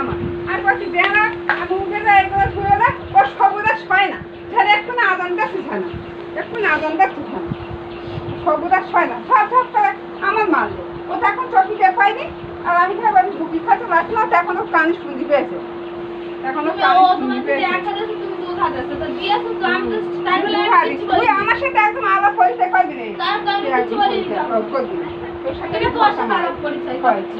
আমার আর বাকি বেলা আমি উঠে যাই এগুলো ঘুরে দেয় ও সবুদা হয় না ছেলে একটু না আদানটা শুধানো একটু না আদানটা শুধানো সবুদা হয় না সব সব করে আমার মারলো ও তো এখন চোখে টের পাইনি আর আমি ভাই বাড়ি ঢুকি খাতে লাগলো তো এখনো কান শুনতে পেয়েছে এখনো কান শুনতে পেয়েছে তুই আমার সাথে একদম আলাপ পরিচয় করবি না তোর সাথে পরিচয় করেছি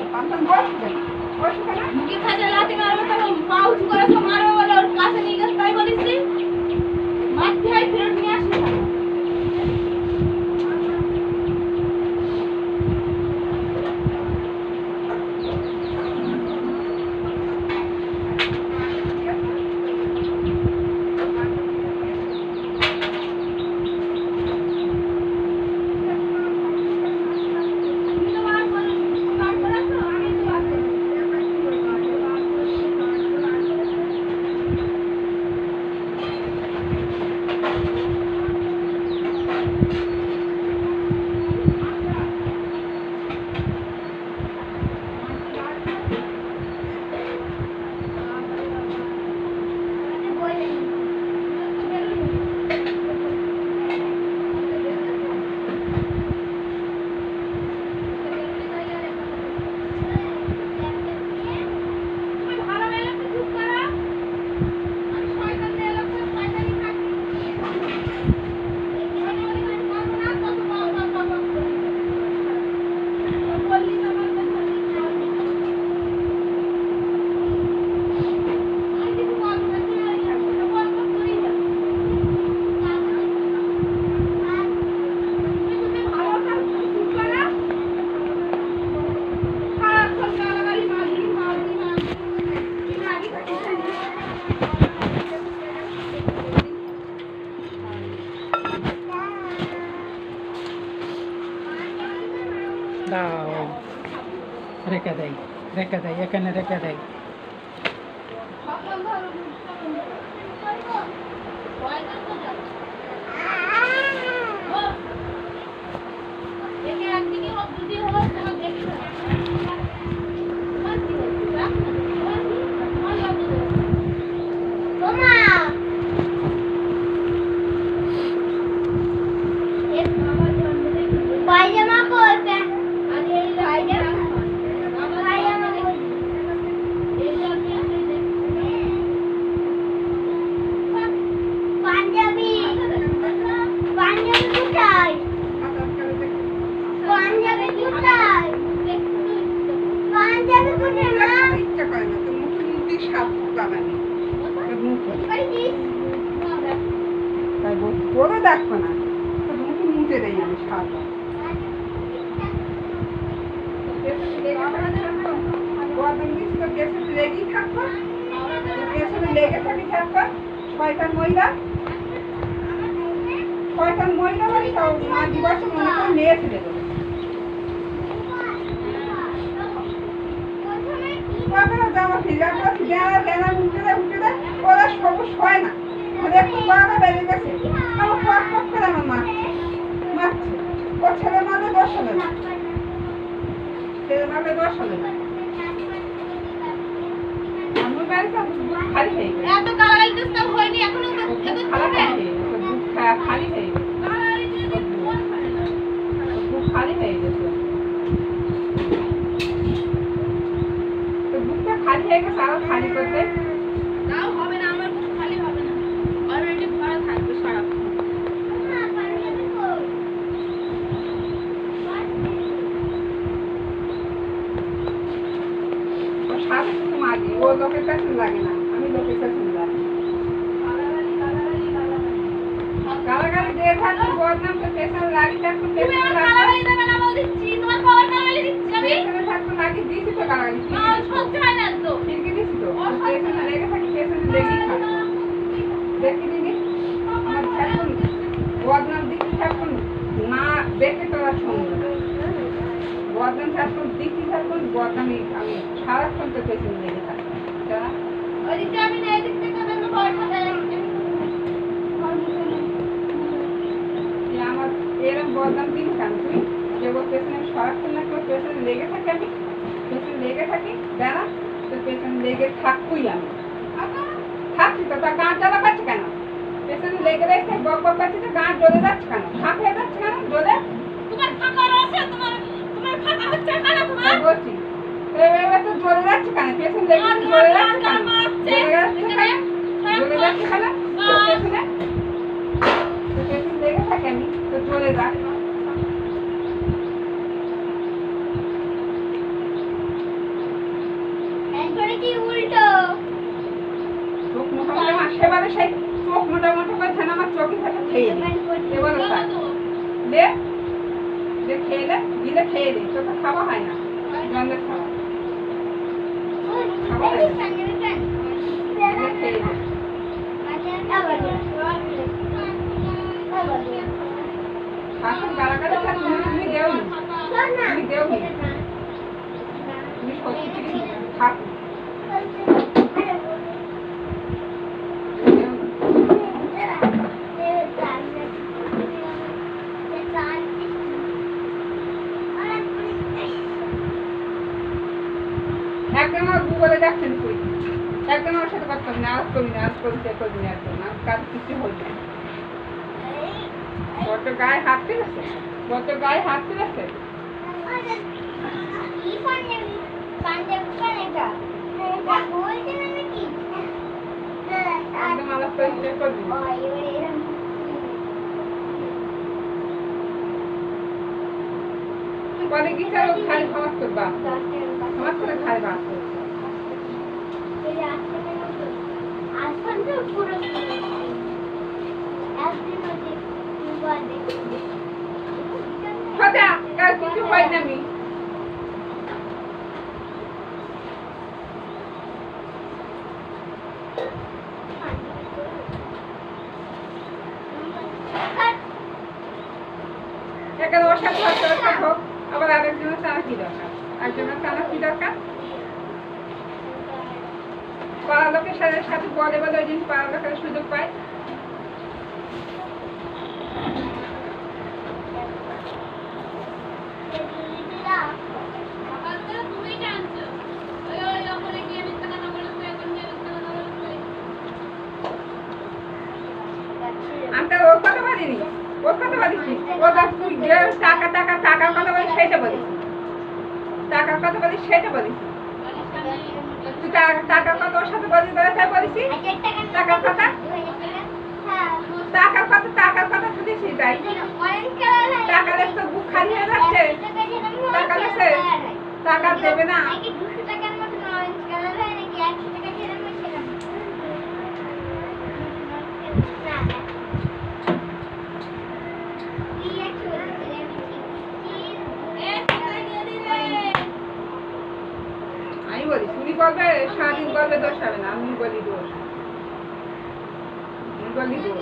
মুখে খাজা লাঠি মারবে তো পাউচ করে সব মারবে বলে ওর কাছে নিয়ে গেছে তাই বলিসি মারতে হয় ফেরত নিয়ে আসি দাও রেখে দেয় এখানে রেখে দেয় তোরও দেখবো না মুখে মুখে দেয় আমি সাদা লেগেই থাকবো লেগে থাকি থাকবো শয়তান মহিলা বাড়ি তাও মা দিবস মনে করে নিয়ে ফেলে দেবো জামা ফিরে উঠে দেয় ওরা সবুজ হয় না একটু বাবা বেড়ে গেছে আমার পাক পাক করে আমার মারছে ও ছেলে মাঝে দোষ হবে না ছেলে মাঝে দোষ হবে না আমার বাড়িতে খালি হয়ে গেছে এত গালাগালি তো হয়নি এখনো এত খালি হয়ে গেছে খালি হয়ে গেছে তো বুকটা খালি হয়ে গেছে আরো খালি করতে তাও হবে না আমার বুক খালি হবে না অলরেডি ভরা থাকবে সারা সাথে শুধু মাঝি ও লোকের কাছে লাগে না আমি লোকের কাছে লাগে গালাগালি দিয়ে থাকলে বদনাম তো পেছনে লাগি থাকতো গালাগালি দেবে না বল দিচ্ছি তোমার বাবার গালাগালি দিচ্ছি আমি পেছনে থাকতো লাগি দিয়েছি তো গালাগালি সহ্য হয় না তো ফিরকে দিয়েছি তো পেছনে লেগে থাকি পেছনে লেগেই থাকতো দেখি দিদি আমার থাকুন বদনাম দিচ্ছি থাকুন না দেখে তোরা শুনবে বদনাম থাকুন দিচ্ছি থাকুন বদনামি আমি সারাক্ষণ তো পেছনে লেগে থাকতাম বদনাম দিবি কেন তুই? কেউ পেছনে সারাক্ষণ না কেউ পেছনে লেগে থাকি আমি, পেছনে লেগে থাকি, দাঁড়া তোর পেছনে লেগে থাকবই আমি। থাকছি তো, তার গাঁট জ্বালা পাচ্ছে কেন? পেছনে লেগে রেখে বক বক পাচ্ছি তো গাঁট জ্বলে যাচ্ছে কেন? ফাঁক হয়ে যাচ্ছে কেন জ্বলে? তোমার ফাঁকা রয়েছে, তোমার ফাঁকা হচ্ছে কেন তোমার? তাই বলছি এবার তো জ্বলে যাচ্ছে কেন? পেছনে লেগে তো জ্বলে যাচ্ছে কেন? জ্বলে যাচ্ছে কেন? জ্বলে যাচ্ছে কেন? তোর পেছনে লেগে থাকে আমি তো জ্বলে যাক। একবারে কি উল্টো? চোখ মোটামুটি আমার সেবারে সেই চোখ মোটামুটি করে যেন আমার চোখে থাকে খেয়ে নে। এবারে তাই লে যে খেয়ে নে, দিলে খেয়ে দে, তোকে খাওয়া হয় না, জন্মের খাওয়া খাওয়া হয় না, দিলে খেয়ে দে। শাশুর গালাগালি তা তুমি দেওনি, তুমি দেওনি, তুমি সত্যি থেকে থাকো। একদম আমার গুগলে দেখছেন তুই, একদম আমার সাথে কথা না, আজ করবি না, আজ করবি না, করবি না, একদম না, কাজ কিছু হইবে না। বড্ড গায়ে হাত তুলেছে, বড্ড গায়ে হাত তুলেছে। একদম আমার পরিচয় করবি না। পরে কি চাও খাই খাওয়ার তোর বাপ, আমার করে খাই বাপ কথা কার কিছু হয় না। আমি এখানে ওর সাথে থাকো, আবার আরেকজনের চানা কি দরকার? একজনের চানা কি দরকার? পাড়া লোকের সাথে বলে বলে ওই জিনিস পাড়া লোকের সুযোগ পায়। আমি তো ওর কথা বলিনি, ওর কথা বলিস, ও তুই টাকা টাকা টাকার কথা বলিস সেটা বলিস, টাকার কথা বলিস সেটা বলিস, তুই টাকার কথা ওর সাথে বলিস তাই বলিস, টাকার কথা টাকার কথা টাকার কথা শুনেছি তাই টাকা লেস তো বুক খালি হয়ে যাচ্ছে, টাকা লেসে টাকা দেবে না। আমি বলি তুমি বলবে সারাদিন বলবে দোষ হবে না, আমি বলি দোষ, আমি বলি দোষ।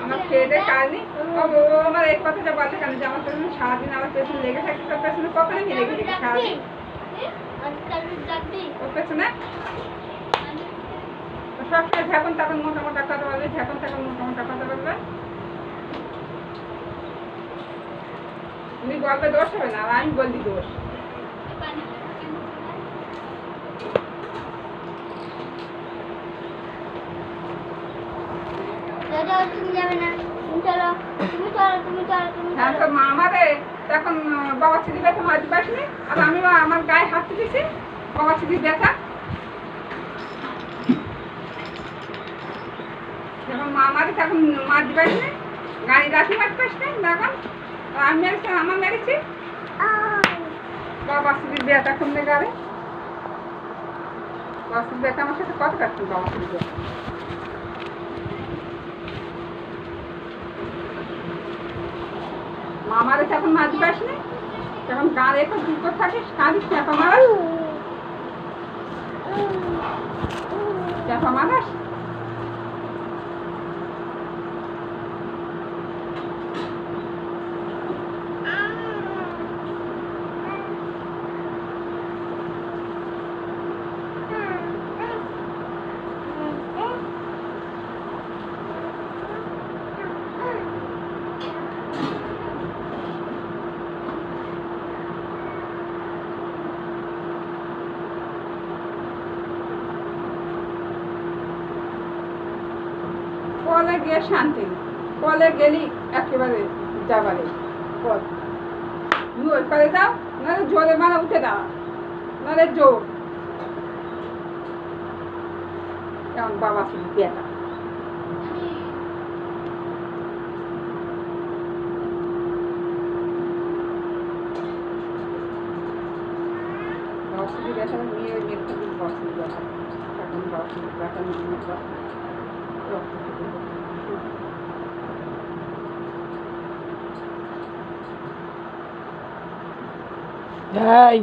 আমার খেয়ে দেয় কাজ নেই, ও আমার এই কথাটা বলে কেন যে আমার পেছনে সারাদিন আমার পেছনে লেগে থাকে, তোর পেছনে কখন আমি লেগে থাকি সারাদিন ওর পেছনে? সবসময় ঝাঁকুন তখন মোটা মোটা কথা বলবে, ঝাঁকুন তখন মোটা মোটা কথা বলবে, তুমি বলবে দোষ হবে না, আর আমি বললি দোষ। হ্যাঁ তো মা আমাদের তখন বাবা চিঠি ব্যথা মাঝে পাসনি, আর আমি আমার গায়ে হাত দিয়েছি বাবা চিঠি ব্যথা, যখন মা আমাদের তখন মাঝে পাসনি, গাড়ি রাখি মাঝে পাসনি তখন আমি মেরেছি, আমার মেরেছি বাবা চিঠি ব্যথা কমলে গাড়ে, বাবা চিঠি ব্যথা আমার সাথে কত কাটছিল বাবা চিঠি ব্যথা। মামারে যখন মাঝে পাসনি তখন গাড়ি এখন দুঃখ থাকিস কাঁদিস চেপা মারাস, চেপা মারাস। কলে গিয়ে শান্তি নেই। কলে গেলি একেবারে যাবারে পথ তুমি ওই পারে যাও, নাহলে জোরে মারা উঠে দাও, নাহলে জোর কেমন বাবা ছিল বেটা। বসতি দেখা মেয়ে মেয়ে থেকে বসতি দেখা এখন বসতি দেখা নিয়ে এই